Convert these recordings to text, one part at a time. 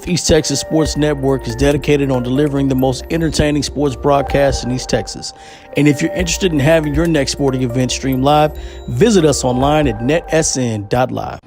North East Texas Sports Network is dedicated on delivering the most entertaining sports broadcasts in East Texas. And if you're interested in having your next sporting event streamed live, visit us online at NETsn.live.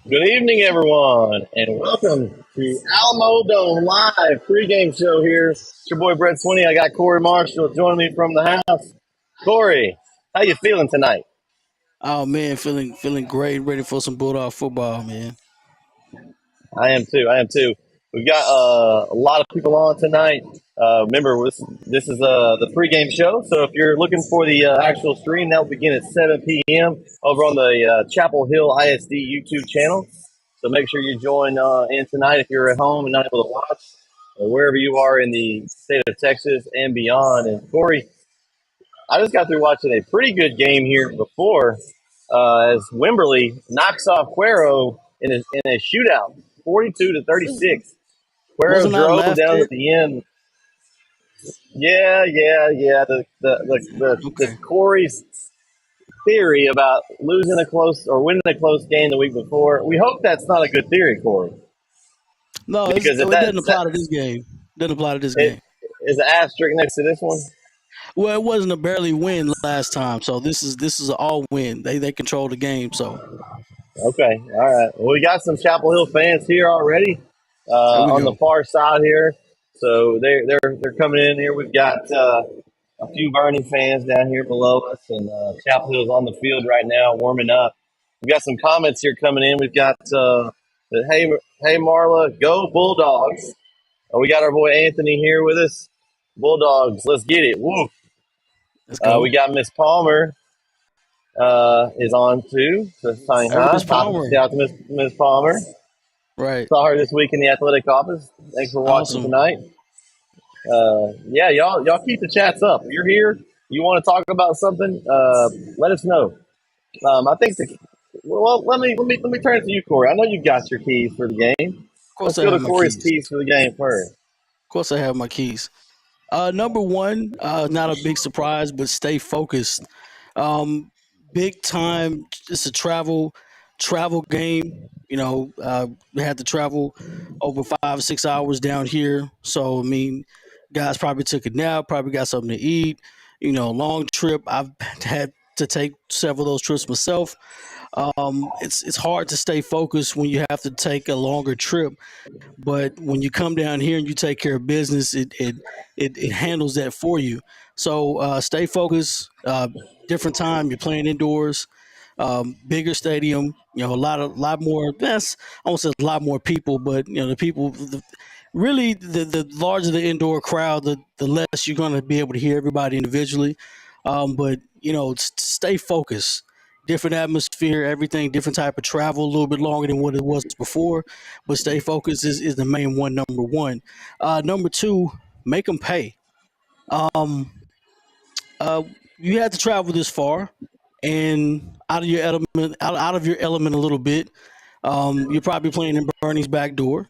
Good evening, everyone, and welcome to Alamo Dome Live pregame show here. It's your boy Bret. I got Corey Marshall joining me from the house. Corey, how you feeling tonight? Oh man, feeling great, ready for some Bulldog football, man. I am too. We've got a lot of people on tonight. Remember, this is the pregame show, so if you're looking for the actual stream, that will begin at 7 p.m. over on the Chapel Hill ISD YouTube channel. So make sure you join in tonight if you're at home and not able to watch, or wherever you are in the state of Texas and beyond. And Corey, I just got through watching a pretty good game here before as Wimberley knocks off Cuero in a shootout, 42-36. Cuero drove down at the end. Yeah. The Corey's theory about losing a close or winning a close game the week before. We hope that's not a good theory, Corey. No, it doesn't apply to this game. Game. Is an asterisk next to this one? Well, it wasn't a barely win last time, so this is an all win. They control the game, so. Okay, all right. Well, we got some Chapel Hill fans here already on the far side here, so they're coming in here. We've got a few Boerne fans down here below us, and Chapel Hill's on the field right now, warming up. We've got some comments here coming in. We've got hey Marla, go Bulldogs. We got our boy Anthony here with us. Bulldogs, let's get it. Woo. We got Miss Palmer is on too. So saying hi. Shout out to Miss Palmer. Right. Saw her this week in the athletic office. Thanks for watching tonight. Yeah, y'all keep the chats up. If you're here, you want to talk about something, let us know. I think let me turn it to you, Corey. I know you got your keys for the game. Let's go to Corey's keys for the game first. Of course I have my keys. Number one, not a big surprise, but stay focused. Big time. It's a travel game. You know, we had to travel over 5 or 6 hours down here. So, I mean, guys probably took a nap, probably got something to eat. You know, long trip. I've had to take several of those trips myself. It's hard to stay focused when you have to take a longer trip. But when you come down here and you take care of business, it handles that for you. So stay focused. Different time. You're playing indoors. Bigger stadium. You know, a lot more. I won't say a lot more people, but you know, the people. The larger the indoor crowd, the less you're going to be able to hear everybody individually. But you know, stay focused. Different atmosphere, everything, different type of travel, a little bit longer than what it was before. But stay focused is the main one, number one. Number two, make them pay. You had to travel this far and out of your element a little bit. You're probably playing in Bernie's back door.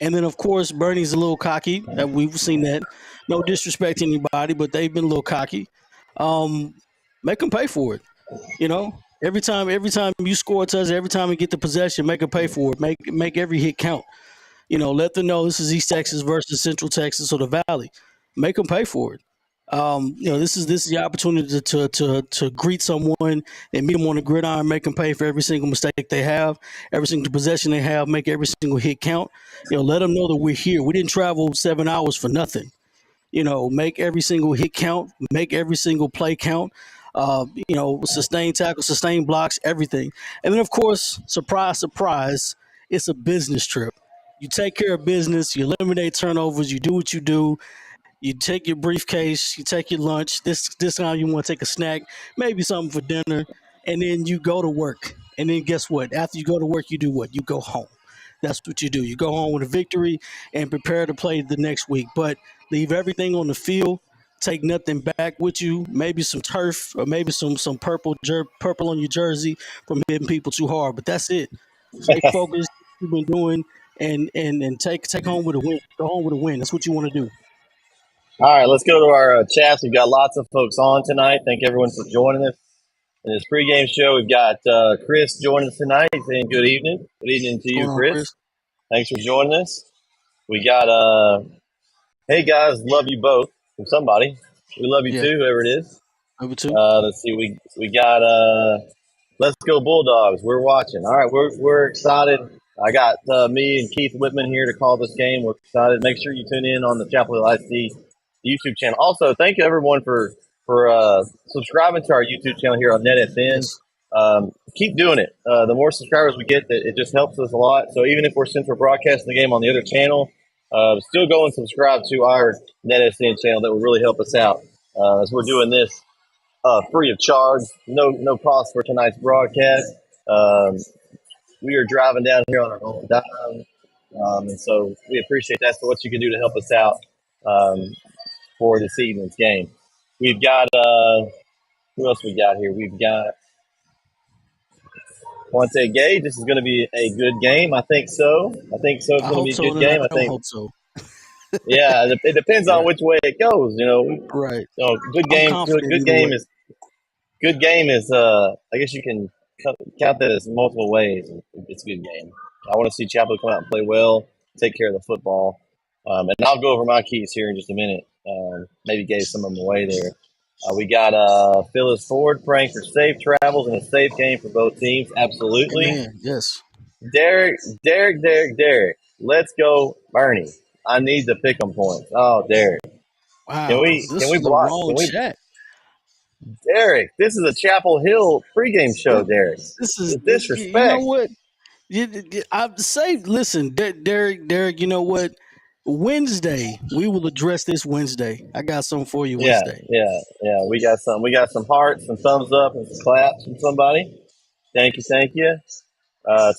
And then, of course, Bernie's a little cocky. We've seen that No disrespect to anybody, but they've been a little cocky. Make them pay for it. You know, every time you score a touchdown, every time you get the possession, make them pay for it. Make every hit count. Let them know this is East Texas versus Central Texas or the Valley. Make them pay for it. This is the opportunity to greet someone and meet them on the gridiron, make them pay for every single mistake they have, every single possession they have, make every single hit count. Let them know that we're here. We didn't travel 7 hours for nothing. Make every single hit count, make every single play count. Sustain tackles, sustain blocks, everything. And then, of course, surprise, surprise, it's a business trip. You take care of business, you eliminate turnovers, you do what you do. You take your briefcase, you take your lunch. This time you want to take a snack, maybe something for dinner, and then you go to work. And then guess what? After you go to work, you do what? You go home. That's what you do. You go home with a victory and prepare to play the next week. But leave everything on the field. Take nothing back with you. Maybe some turf or maybe some purple on your jersey from hitting people too hard. But that's it. Stay focused. You've been doing and take home with a win. Go home with a win. That's what you want to do. All right, let's go to our chats. We've got lots of folks on tonight. Thank everyone for joining us in this pregame show. We've got Chris joining us tonight. He's saying good evening. Good evening to you, Chris. Thanks for joining us. We got, hey guys, love you both from somebody. We love you too, whoever it is. Love you too. Let's see. We got let's go Bulldogs. We're watching. All right, we're excited. I got me and Keith Whitman here to call this game. We're excited. Make sure you tune in on the Chapel Hill IC YouTube channel. Also, thank you everyone for subscribing to our YouTube channel here on NETsn. Keep doing it. The more subscribers we get, it just helps us a lot. So even if since we're broadcasting the game on the other channel, still go and subscribe to our NETsn channel. That will really help us out as we're doing this free of charge, no cost for tonight's broadcast. We are driving down here on our own dime, and so we appreciate that. So what you can do to help us out for this evening's game. We've got who else we got here? We've got Quante Gay. This is going to be a good game. I think so. It's going to be a good game. I hope so. Yeah, it depends on which way it goes. Right. Good game. Good game is. I guess you can count that as multiple ways. It's a good game. I want to see Chapel come out and play well, take care of the football, and I'll go over my keys here in just a minute. Maybe gave some of them away there. We got Phyllis Ford praying for safe travels and a safe game for both teams. Absolutely. Amen. Yes. Derek. Let's go, Bernie. I need the pick 'em points. Oh, Derek. Wow. Can we block? Chat. Derek, this is a Chapel Hill pregame show, Derek. This is disrespect. You know what? I say, listen, Derek. You know what? Wednesday, we will address this Wednesday. I got something for you Wednesday. Yeah. We got some hearts, some thumbs up, and some claps from somebody. Thank you.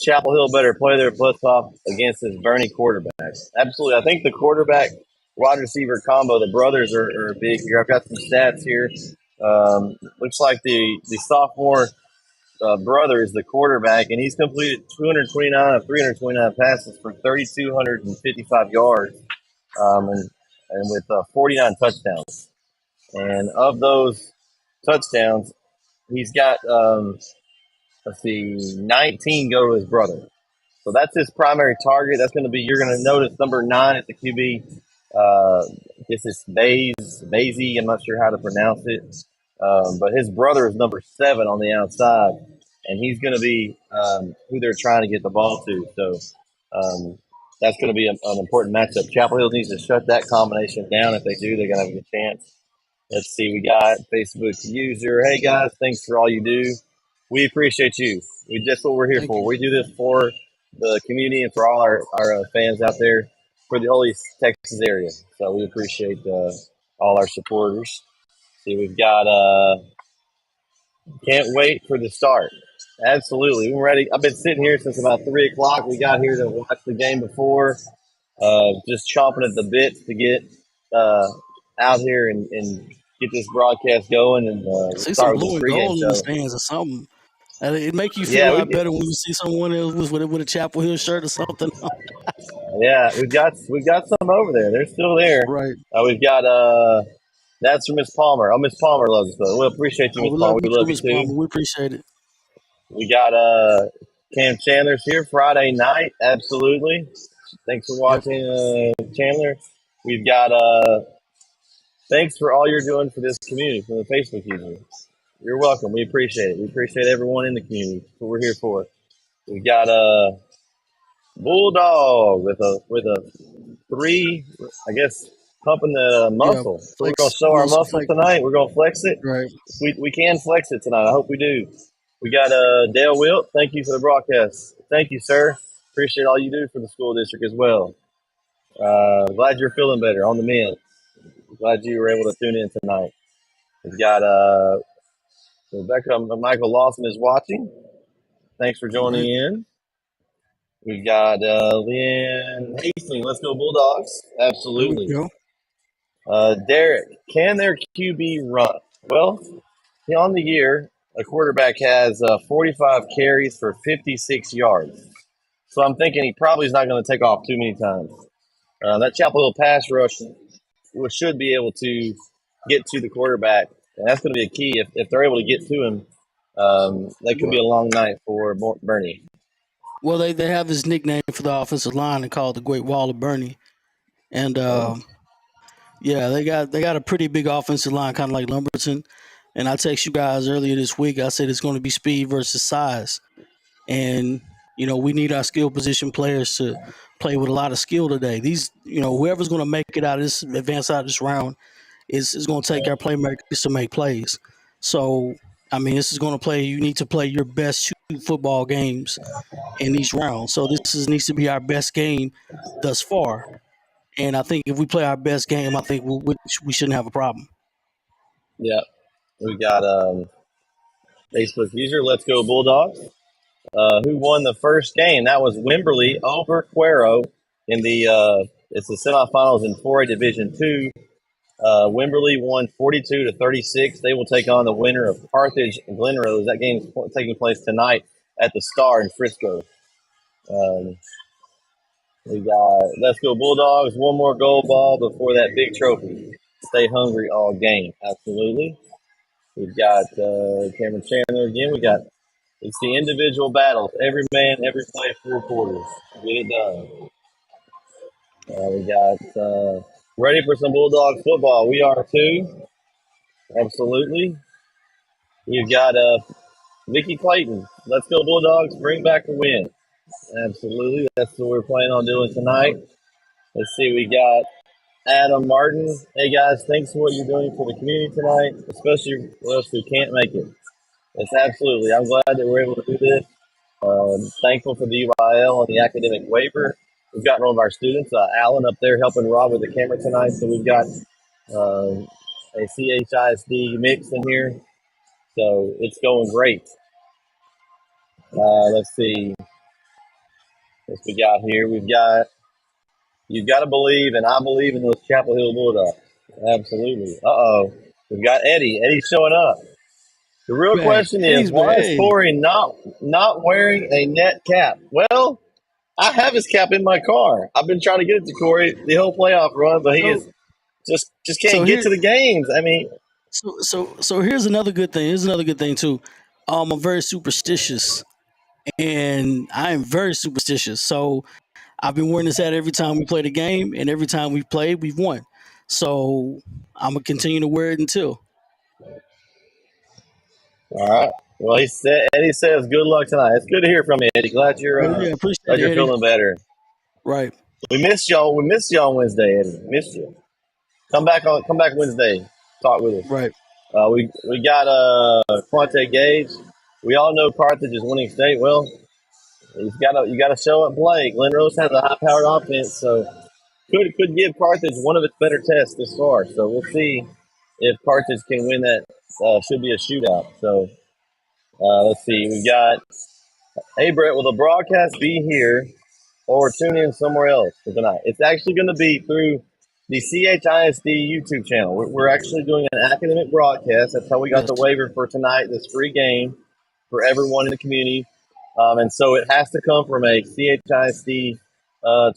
Chapel Hill better play their butts off against this Bernie quarterback. Absolutely. I think the quarterback wide receiver combo, the brothers are big here. I've got some stats here. Looks like the sophomore brother is the quarterback, and he's completed 229 of 329 passes for 3,255 yards, and with 49 touchdowns. And of those touchdowns, he's got 19 go to his brother. So that's his primary target. That's going to be, you're going to notice number 9 at the QB. I guess it's Bazy. I'm not sure how to pronounce it. But his brother is number 7 on the outside, and he's going to be who they're trying to get the ball to. So that's going to be an important matchup. Chapel Hill needs to shut that combination down. If they do, they're going to have a good chance. Let's see. We got Facebook user. Hey, guys, thanks for all you do. We appreciate you. That's what we're here for. We do this for the community and for all our fans out there for the whole East Texas area. So we appreciate all our supporters. See, we've got can't wait for the start. Absolutely. We're ready. I've been sitting here since about 3 o'clock. We got here to watch the game before. Just chomping at the bit to get out here and get this broadcast going and start with the pregame show. Stands or something. It make you feel a lot better when you see someone else with a Chapel Hill shirt or something. Yeah, we've got some over there. They're still there. Right. We've got that's from Miss Palmer. Oh, Miss Palmer loves us. We appreciate you, Oh, Miss we Palmer. love you We too, love you Miss Palmer. too. We appreciate it. We got Cam Chandler's here Friday night. Absolutely. Thanks for Yep. watching, Chandler. We've got thanks for all you're doing for this community, for the Facebook users. You're welcome. We appreciate it. We appreciate everyone in the community. That's what we're here for. We've got Bulldog with a three, I guess, pumping the Yeah. muscle. So we're going to Flex show our muscle muscles flexing. tonight. We're going to flex it. Right. We can flex it tonight. I hope we do. We got Dale Wilt. Thank you for the broadcast. Thank you, sir. Appreciate all you do for the school district as well. Glad you're feeling better on the mend. Glad you were able to tune in tonight. We've got Rebecca Michael Lawson is watching. Thanks for All joining right. in. We've got Leanne Hastings. Let's go Bulldogs. There we Absolutely. go. Derek, can their QB run? Well, on the year, a quarterback has 45 carries for 56 yards. So I'm thinking he probably is not going to take off too many times. That Chapel Hill pass rush should be able to get to the quarterback, and that's going to be a key. If they're able to get to him, that could be Well, a long night for Bernie. well, they have this nickname for the offensive line. They call it the Great Wall of Bernie. And yeah, they got a pretty big offensive line, kind of like Lumberton. And I text you guys earlier this week. I said it's going to be speed versus size, and we need our skill position players to play with a lot of skill today. These, whoever's going to make it out of this advance out of this round is going to take our playmakers to make plays. So I mean, this is going to play. You need to play your best 2 football games in each round. So needs to be our best game thus far. And I think if we play our best game, I think we shouldn't have a problem. Yeah, we got Facebook user. Let's go Bulldogs. Who won the first game? That was Wimberley over Cuero in the it's the semifinals in 4A Division Two. Wimberley won 42-36. They will take on the winner of Carthage and Glen Rose. That game is taking place tonight at the Star in Frisco. Um, we got Let's Go Bulldogs. One more gold ball before that big trophy. Stay hungry all game. Absolutely. We've got Cameron Chandler again. We got It's the individual battles. Every man, every play, 4 quarters. Get it done. We got ready for some Bulldogs football. We are too. Absolutely. We've got Vicky Clayton. Let's go Bulldogs. Bring back a win. Absolutely. That's what we're planning on doing tonight. Let's see. We got Adam Martin. Hey guys, thanks for what you're doing for the community tonight, especially for us who can't make it. It's absolutely. I'm glad that we're able to do this. Thankful for the UIL and the academic waiver. We've got one of our students, Alan, up there helping Rob with the camera tonight. So we've got a CHISD mix in here. So it's going great. Let's see what we got here. We've got You've got to believe, and I believe in those Chapel Hill Bulldogs. Absolutely. We've got Eddie. Eddie's showing up. The real Back. question is, Eddie's why back. is Hey. Corey not wearing a net cap? Well, I have his cap in my car. I've been trying to get it to Corey the whole playoff run, but he is So just so can't get here to the games. I mean, so here's another good thing. Here's another good thing too. I'm very superstitious, and I am very superstitious. So I've been wearing this hat every time we played a game, and every time we've played, we've won. So I'm gonna continue to wear it until. all right. Well, Eddie says good luck tonight. It's good to hear from you, Eddie. Oh yeah, appreciate Glad it, you're Eddie. feeling better. Right, We missed y'all. We missed you on Wednesday, Eddie. Missed you. Come back Wednesday. Talk with us. right. We got Quante Gage. We all know Carthage is winning state. Well, you gotta show up and play. Glen Rose has a high powered offense, so could give Carthage one of its better tests this far. So we'll see if Carthage can win that. Should be a shootout. So let's see. We got Hey Brett, will the broadcast be here or tune in somewhere else for tonight? It's actually going to be through the CHISD YouTube channel. We're actually doing an academic broadcast. That's how we got Yes. the waiver for tonight. This free game for everyone in the community. And so it has to come from a CHISD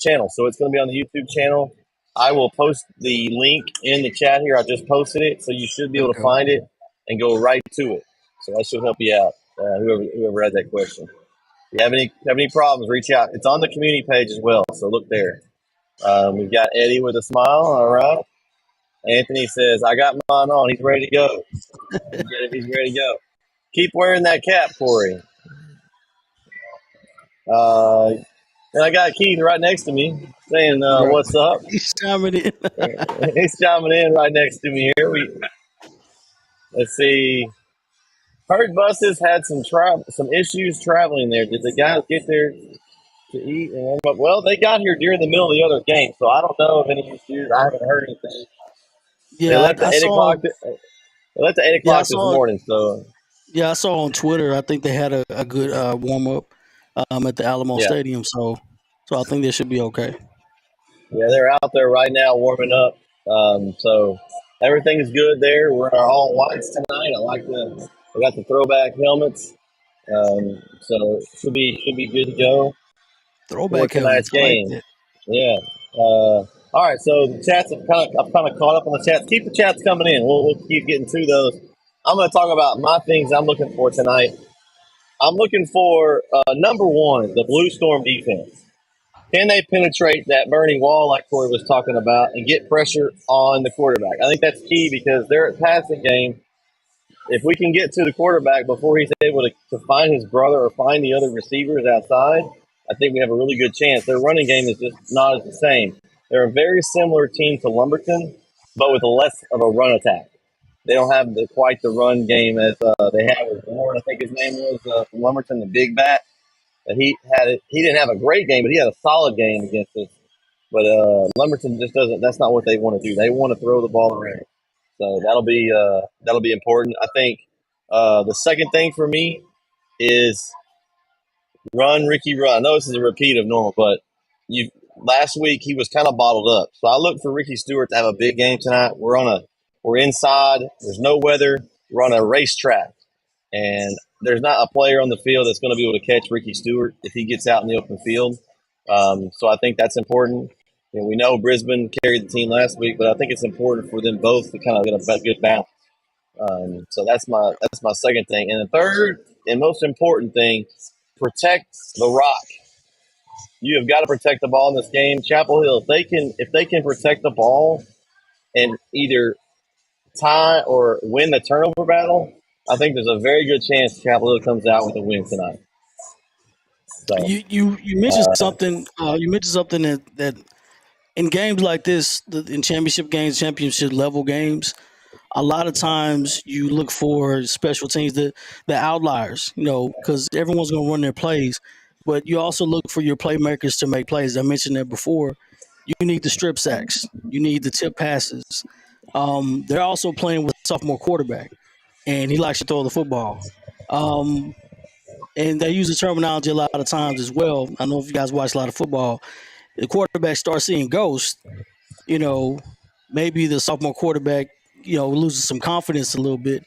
channel. So it's going to be on the YouTube channel. I will post the link in the chat here. I just posted it, so you should be able to Okay. find it and go right to it. So that should help you out. Whoever had that question. If you have any problems, reach out. It's on the community page as well. So look there. We've got Eddie with a smile. All right. Anthony says, "I got mine on. He's ready to go. He's ready to go. Keep wearing that cap, Corey." And I got Keith right next to me saying, Right. "What's up?" He's chiming in. He's chiming in right next to me here. Let's see. Heard buses had some issues traveling there. Did the guys get there to eat and warm up? Well, they got here during the middle of the other game, so I don't know of any issues. I haven't heard anything. They Yeah, left I at 8 o'clock. saw. They left at eight Yeah, I o'clock this saw. morning. So Yeah, I saw on Twitter. I think they had a good warm up at the Alamo yeah, Stadium. So I think they should be okay. yeah, they're out there right now warming up. So everything is good there. We're in our all whites tonight. I like we got the throwback helmets. So should be good to go for Throwback tonight's helmets. I like game. that. Yeah. All right. So the chats I've kind of caught up on the chats. Keep the chats coming in. We'll keep getting to those. I'm going to talk about my things I'm looking for tonight. I'm looking for number one, the Blue Storm defense. Can they penetrate that burning wall like Corey was talking about and get pressure on the quarterback? I think that's key because they're at passing game. If we can get to the quarterback before he's able to find his brother or find the other receivers outside, I think we have a really good chance. Their running game is just not as the same. They're a very similar team to Lumberton, but with less of a run attack. They don't have quite the run game as they had with Boerne. I think his name was from Lumberton, the big bat. He had it. He didn't have a great game, but he had a solid game against us. But Lumberton just doesn't. That's not what they want to do. They want to throw the ball around. So that'll be important. I think the second thing for me is run, Ricky, run. I know this is a repeat of normal, but you last week he was kind of bottled up. So I look for Ricky Stewart to have a big game tonight. We're inside. There's no weather. We're on a racetrack, and there's not a player on the field that's going to be able to catch Ricky Stewart if he gets out in the open field. So I think that's important. And we know Brisbane carried the team last week, but I think it's important for them both to kind of get a good balance. So that's my second thing, and the third and most important thing: protect the rock. You have got to protect the ball in this game. Chapel Hill, if they can protect the ball and either tie or win the turnover battle, I think there's a very good chance Chapel Hill comes out with a win tonight. So You mentioned something. You mentioned something that in games like this, in championship games, championship level games, a lot of times you look for special teams, the outliers, because everyone's going to run their plays, but you also look for your playmakers to make plays. I mentioned that before. You need the strip sacks. You need the tip passes. They're also playing with a sophomore quarterback, and he likes to throw the football. Um, and they use the terminology a lot of times as well. I know if you guys watch a lot of football, the quarterback starts seeing ghosts, you know, maybe the sophomore quarterback, loses some confidence a little bit.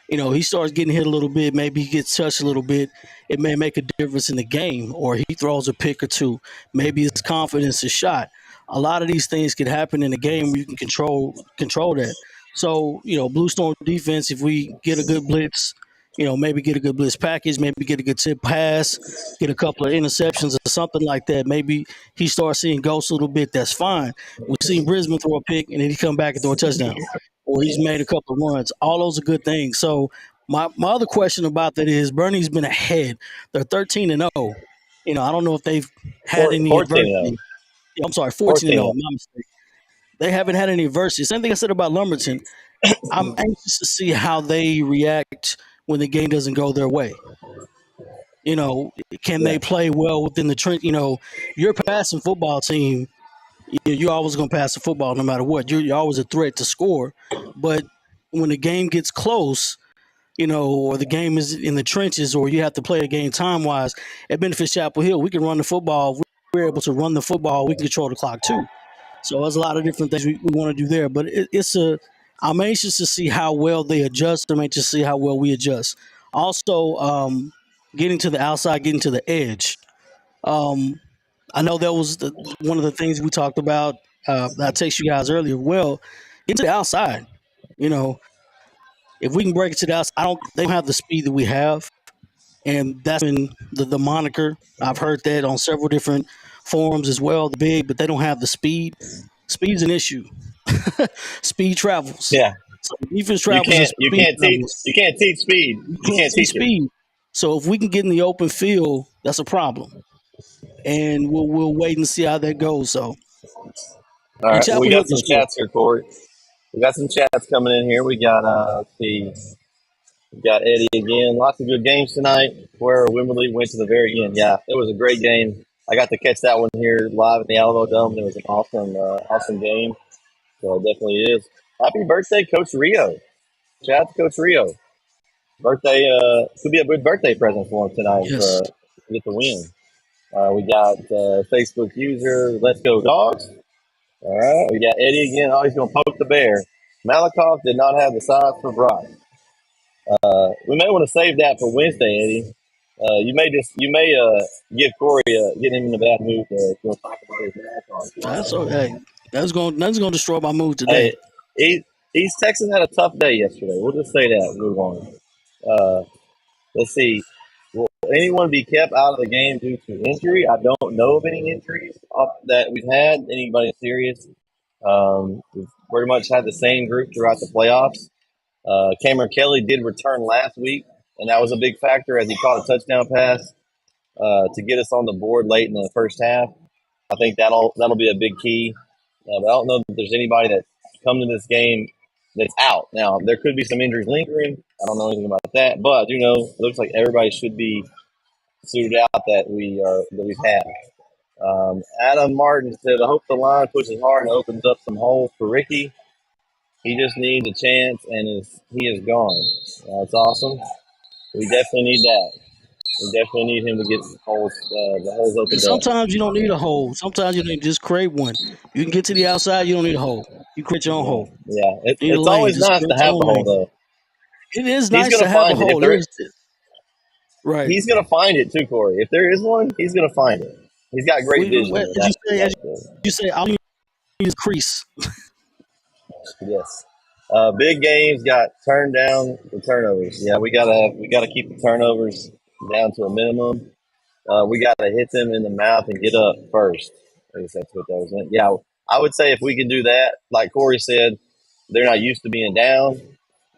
He starts getting hit a little bit, maybe he gets touched a little bit. It may make a difference in the game, or he throws a pick or two. Maybe his confidence is shot. A lot of these things could happen in a game where you can control that. So, Blue Storm defense, if we get a good blitz, maybe get a good blitz package, maybe get a good tip pass, get a couple of interceptions or something like that. Maybe he starts seeing ghosts a little bit. That's fine. We've seen Brisbane throw a pick and then he come back and throw a touchdown, or he's made a couple of runs. All those are good things. So my other question about that is Bernie's been ahead. They're 13-0. I don't know if they've had any 14 adversity. Yeah, I'm sorry, 14-0. 14 My mistake. They haven't had any adversity. Same thing I said about Lumberton. I'm anxious to see how they react when the game doesn't go their way. You know, can Yeah. they play well within the trench? You're a passing football team. You're always going to pass the football no matter what. You're always a threat to score. But when the game gets close, or the game is in the trenches, or you have to play a game time wise, it benefits Chapel Hill. We can run the football. If we're able to run the football, we can control the clock too. So there's a lot of different things we want to do there. But I'm anxious to see how well they adjust. I'm anxious to see how well we adjust. Also, getting to the outside, getting to the edge. Um, I know that was one of the things we talked about. I text you guys earlier. Well, get to the outside. You know, if we can break it to the outside, they don't have the speed that we have, and that's been the moniker. I've heard that on several different forums as well. The big, but they don't have the speed. Speed's an issue. Speed travels. Yeah, So defense you travels and can't you speed can't teach travels. you can't teach speed. You You can't can't see teach it. speed. So if we can get in the open field, that's a problem. And we'll wait and see how that goes. So All and right, well, we Chapel Hill got can some score. chats here, Corey. We got some chats coming in here. We got let's see, we got Eddie again. Lots of good games tonight. Where Wimberley went to the very end. Yeah, it was a great game. I got to catch that one here live at the Alamo Dome. It was an awesome game. So it definitely is. Happy birthday, Coach Rio. Shout out to Coach Rio. Birthday could be a good birthday present for him tonight if Yes. get the win. We got Facebook user Let's Go Dogs. All right, we got Eddie again. Oh, he's gonna poke the bear. Malakoff did not have the size for Brock. We may want to save that for Wednesday, Eddie. You may give Corey get him in a bad mood to talk about his That's Malakoff. so hey. That's gonna destroy my mood today. Hey, he East Texas had a tough day yesterday. We'll just say that. Move on. Uh, let's see. Will anyone be kept out of the game due to injury? I don't know of any injuries that we've had. Anybody serious? We've pretty much had the same group throughout the playoffs. Cameron Kelly did return last week, and that was a big factor as he caught a touchdown pass to get us on the board late in the first half. I think that'll be a big key. But I don't know that there's anybody that's come to this game that's out. Now there could be some injuries lingering. I don't know anything about that, but I do know it looks like everybody should be suited out that we've had. Adam Martin said, "I hope the line pushes hard and opens up some holes for Ricky. He just needs a chance, and he is gone." That's awesome. We definitely need that. We definitely need him to get the holes And opened up. sometimes you don't need a hole. Sometimes you need to just create one. You can get to the outside, you don't need a hole. You create your own Yeah, hole. yeah. You need a It's lane. always Just nice to create your have own the hole, lane. though. It is He's nice gonna to have a find it. hole. There's right. He's gonna find it too, Corey. If there is one, he's gonna find it. He's got great vision. As In you that, in say, that field. all you need is crease. Yes. Big games got turned down the turnovers. Yeah, we gotta keep the turnovers down to a minimum. We gotta hit them in the mouth and get up first. I guess that's what that was meant. Yeah, I would say if we can do that, like Corey said, they're not used to being down.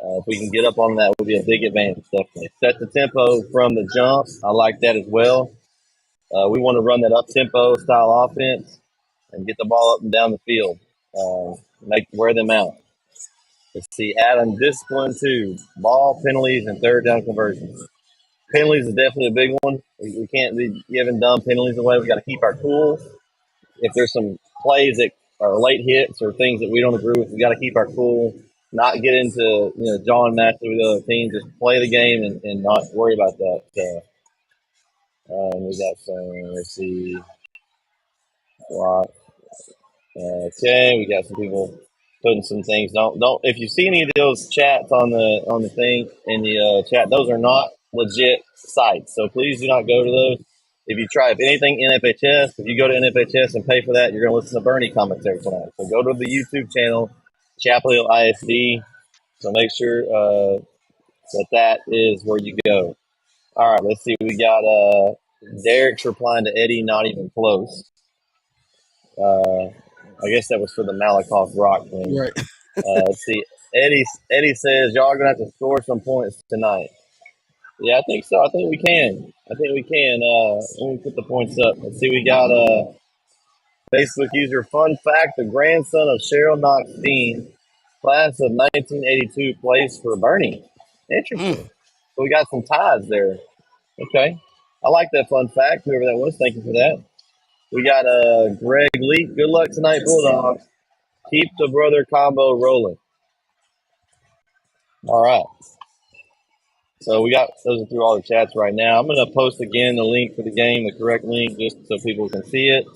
If we can get up on that, would be a big advantage. Definitely set the tempo from the jump. I like that as well. We want to run that up tempo style offense and get the ball up and down the field. Wear them out. Let's see, Adam, discipline too. Ball penalties and third down conversions. Penalties is definitely a big one. We can't be giving dumb penalties away. We got to keep our cool. If there's some plays that are late hits or things that we don't agree with, we got to keep our cool. Not get into John matches with other teams. Just play the game and not worry about that. We got some. Let's see. Okay, we got some people putting some things. Don't if you see any of those chats on the thing in the chat, those are not legit sites. So please do not go to those. If anything NFHS, if you go to NFHS and pay for that, you're going to listen to Bernie commentary tonight. So go to the YouTube channel, Chapel Hill ISD. So make sure that is where you go. All right, let's see. We got Derek's replying to Eddie, not even close. I guess that was for the Malakoff Rock thing. Right. Let's see. Eddie says y'all are gonna have to score some points tonight. Yeah, I think so. I think we can. Let me put the points up. Let's see. We got Facebook user. Fun fact: the grandson of Cheryl Knox Dean, class of 1982, plays for Bernie. Interesting. So we got some ties there. Okay, I like that fun fact. Whoever that was, thank you for that. We got Greg Lee. Good luck tonight, Bulldogs. Keep the brother combo rolling. All right. So we got those are through all the chats right now. I'm going to post again the link for the game, the correct link, just so people can see it.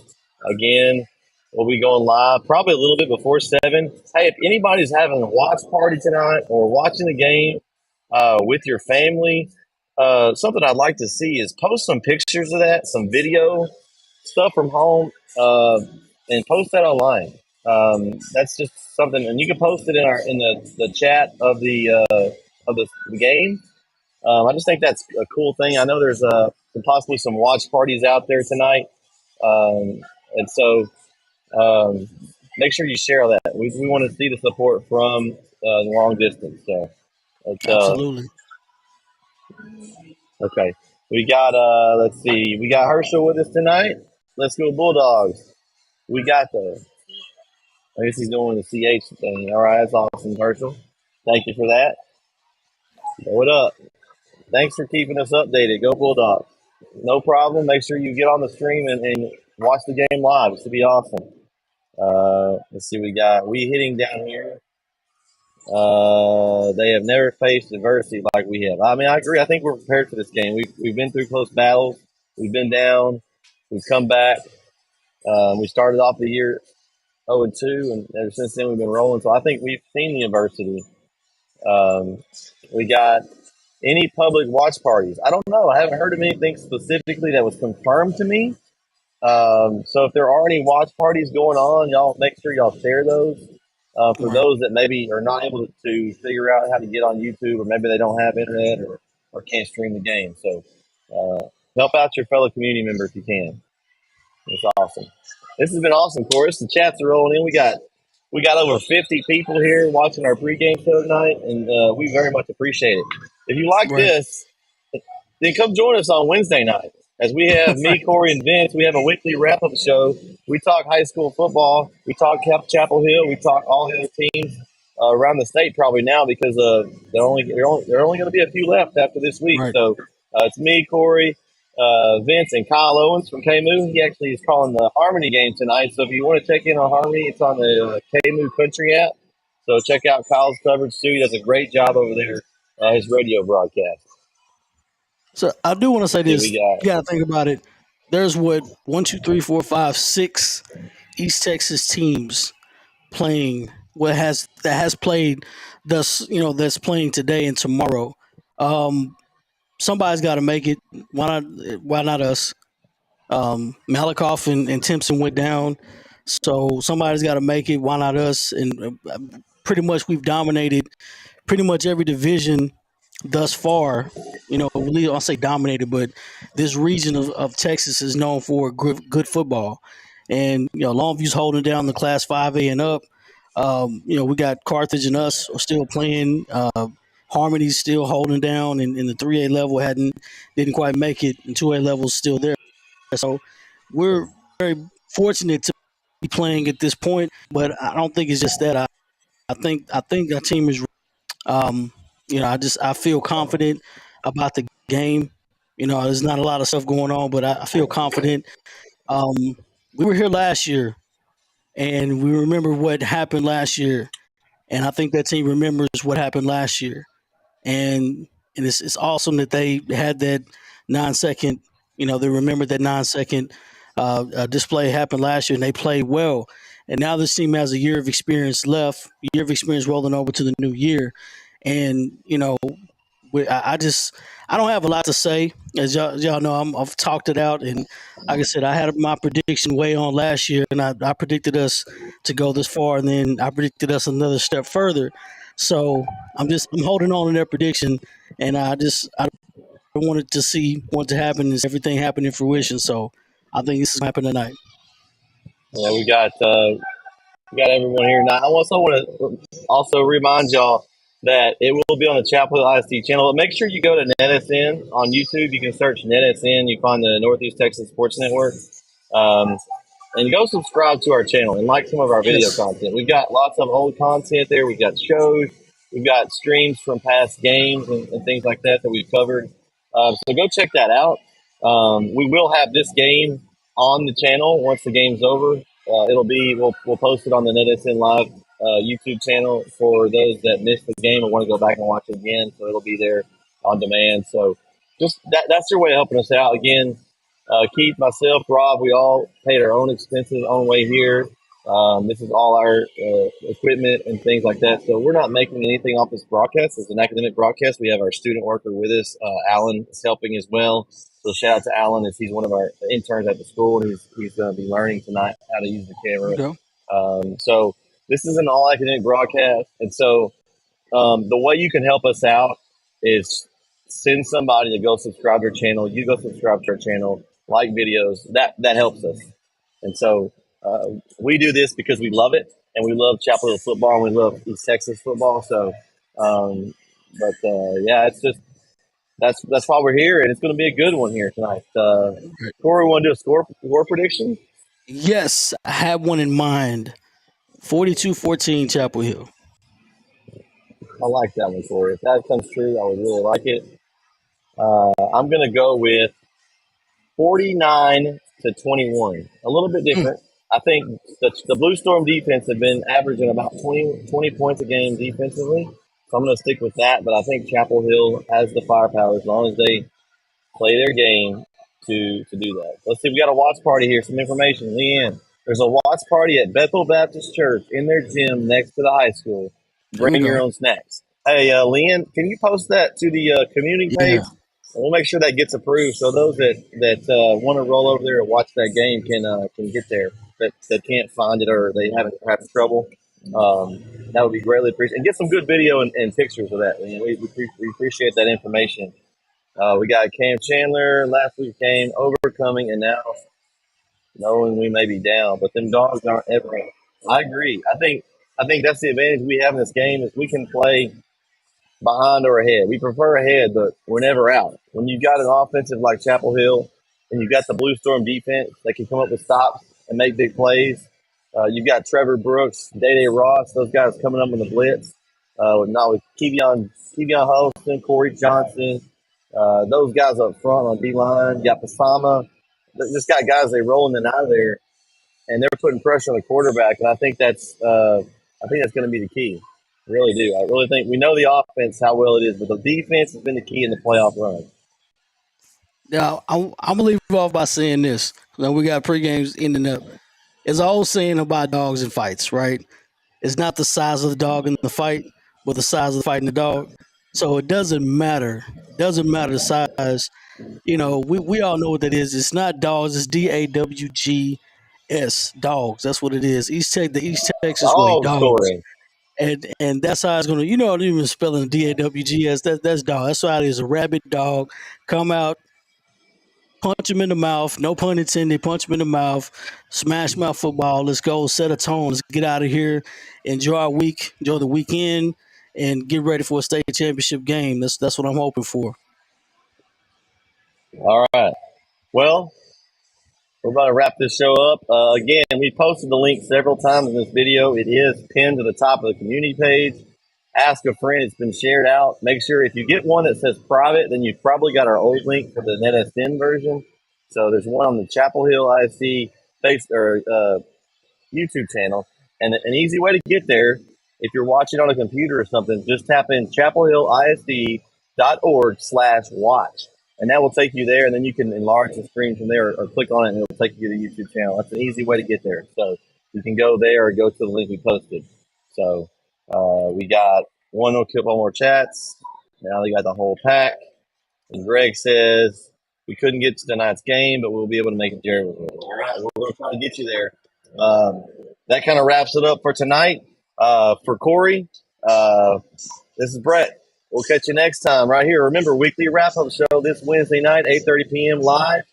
Again, we'll be going live probably a little bit before 7. Hey, if anybody's having a watch party tonight or watching the game with your family, something I'd like to see is post some pictures of that, some video, stuff from home and post that online. That's just something, and you can post it in the chat of the game. I just think that's a cool thing. I know there's possibly some watch parties out there tonight, and so um, make sure you share all that. We want to see the support from the long distance. So it's Absolutely. okay. We got let's see, we got Herschel with us tonight. Let's go Bulldogs. We got I guess he's doing the CH thing. All right, that's awesome, Herschel. Thank you for that. What up? Thanks for keeping us updated. Go Bulldogs. No problem. Make sure you get on the stream and watch the game live. It's to be awesome. Let's see. We hitting down here. They have never faced adversity like we have. I mean, I agree. I think we're prepared for this game. We've been through close battles. We've been down. We've come back. We started off the year 0-2, and ever since then we've been rolling. So I think we've seen the adversity. We got any public watch parties. I don't know. I haven't heard of anything specifically that was confirmed to me. So if there are any watch parties going on, y'all make sure y'all share those. For Right. those that maybe are not able to figure out how to get on YouTube, or maybe they don't have internet, or can't stream the game. So help out your fellow community member if you can. It's awesome. This has been awesome, Chorus. The chats are rolling in. We got over 50 people here watching our pregame show tonight, and we very much appreciate it. If you like Right. this, then come join us on Wednesday night. As we have me, Right. Corey, and Vince, we have a weekly wrap up show. We talk high school football. We talk Chapel Hill. We talk all the other teams around the state probably now because there are only going to be a few left after this week. Right. So it's me, Corey, Vince, and Kyle Owens from KMU. He actually is calling the Harmony game tonight. So if you want to check in on Harmony, it's on the KMU Country app. So check out Kyle's coverage too. He does a great job over there. His radio broadcast. So I do want to say Let's see, this. we got You got to think about it. There's what 1, 2, 3, 4, 5, 6 East Texas teams playing. What has that has played thus, that's playing today and tomorrow. Um, Somebody's got to make it. Why not? Why not us? Malakoff and Timpson went down, so somebody's got to make it. Why not us? And pretty much we've dominated pretty much every division thus far. I'll say dominated, but this region of Texas is known for good football, and Longview's holding down the Class 5A and up. We got Carthage and us are still playing. Harmony's still holding down, and the 3A level didn't quite make it, and 2A level's still there. So we're very fortunate to be playing at this point, but I don't think it's just that. I think our team is. Um, I feel confident about the game. There's not a lot of stuff going on, but I feel confident. We were here last year, and we remember what happened last year, and I think that team remembers what happened last year, and it's awesome that they had that 9 second. They remembered that 9 second display happened last year, and they played well. And now this team has a year of experience left, a year of experience rolling over to the new year, and I don't have a lot to say. As y'all know, I've talked it out, and like I said, I had my prediction way on last year, and I predicted us to go this far, and then I predicted us another step further. So I'm holding on to their prediction, and I wanted to see what to happen is everything happened in fruition. So I think this is happening tonight. yeah, we got everyone here now. I also want to also remind y'all that it will be on the Chapel Hill ISD channel. But make sure you go to NETsn on YouTube. You can search NETsn. You find the Northeast Texas Sports Network. Um, and go subscribe to our channel and like some of our video Yes. content. We've got lots of old content there. We've got shows. We've got streams from past games and things like that we've covered. So go check that out. We will have this game on the channel once the game's over. We'll post it on the NetSN Live YouTube channel for those that missed the game and want to go back and watch it again. So it'll be there on demand. So just that's your way of helping us out. Again, Keith, myself, Rob, we all paid our own expenses, own way here. This is all our equipment and things like that. So we're not making anything off this broadcast. It's an academic broadcast. We have our student worker with us. Alan is helping as well. So shout out to Alan, as he's one of our interns at the school, and he's going to be learning tonight how to use the camera. Okay. So this is an all academic broadcast, and so the way you can help us out is send somebody to go subscribe to our channel. You go subscribe to our channel, like videos. That helps us. And so we do this because we love it, and we love Chapel Hill football, and we love East Texas football. So, yeah, it's just that's why we're here, and it's going to be a good one here tonight. Corey, want to do a score prediction? Yes, I have one in mind. 42-14 Chapel Hill. I like that one, Corey. If that comes true, I would really like it. I'm going to go with 49-21. A little bit different. I think the Blue Storm defense have been averaging about 20 points a game defensively. So I'm going to stick with that. But I think Chapel Hill has the firepower as long as they play their game to do that. Let's see. We got a watch party here. Some information. Leanne, there's a watch party at Bethel Baptist Church in their gym next to the high school. Bring your own snacks. Hey, Leanne, can you post that to the community page? Yeah. We'll make sure that gets approved, so those that want to roll over there and watch that game can get there. That can't find it or they haven't had trouble. That would be greatly appreciated. And get some good video and pictures of that. We appreciate that information. We got Cam Chandler last week came overcoming, and now knowing we may be down, but them dogs aren't ever. I agree. I think that's the advantage we have in this game is we can play behind or ahead. We prefer ahead, but we're never out. When you've got an offensive like Chapel Hill and you've got the Blue Storm defense that can come up with stops and make big plays, you've got Trevor Brooks, Day Ross, those guys coming up in the blitz. With Kevion Holston, Corey Johnson, those guys up front on D-line. You got Pasama. Just got guys they rolling in and out of there, and they're putting pressure on the quarterback. And I think that's going to be the key. I really do. I really think we know the offense, how well it is, but the defense has been the key in the playoff run. Now, I'm going to leave off by saying this. Now, we got pregames ending up. It's all saying about dogs and fights, right? It's not the size of the dog in the fight, but the size of the fight in the dog. So it doesn't matter. It doesn't matter the size. We all know what that is. It's not dogs. It's DAWGS, dogs. That's what it is. The East Texas way, dogs. Scoring. And that's how it's going to, even spelling DAWGS, that's dog. That's how it is. A rabid dog. Come out, punch him in the mouth. No pun intended. Punch him in the mouth. Smash mouth football. Let's go. Set a tone. Let's get out of here. Enjoy our week. Enjoy the weekend. And get ready for a state championship game. That's what I'm hoping for. All right. Well, we're about to wrap this show up. Again, we posted the link several times in this video. It is pinned to the top of the community page. Ask a friend. It's been shared out. Make sure if you get one that says private, then you've probably got our old link for the NETsn version. So there's one on the Chapel Hill ISD YouTube channel. And an easy way to get there, if you're watching on a computer or something, just tap in chapelhillisd.org/watch. And that will take you there, and then you can enlarge the screen from there or click on it, and it'll take you to the YouTube channel. That's an easy way to get there. So you can go there or go to the link we posted. So we got one more chats. Now we got the whole pack. And Greg says, we couldn't get to tonight's game, but we'll be able to make it there. All right, we're going to try to get you there. That kind of wraps it up for tonight. For Corey, this is Bret. We'll catch you next time right here. Remember, weekly wrap-up show this Wednesday night, 8:30 p.m. live.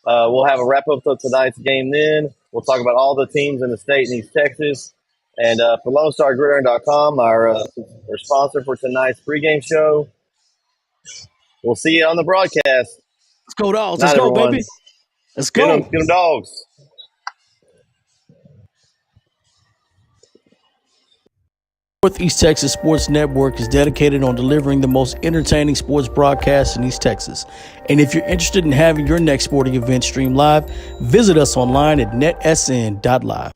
We'll have a wrap-up of tonight's game then. We'll talk about all the teams in the state in East Texas. And for LoneStarGridiron.com, our sponsor for tonight's pregame show, we'll see you on the broadcast. Let's go, dogs. Let's go, baby. Let's go. Get them dogs. Northeast Texas Sports Network is dedicated on delivering the most entertaining sports broadcasts in East Texas. And if you're interested in having your next sporting event streamed live, visit us online at netsn.live.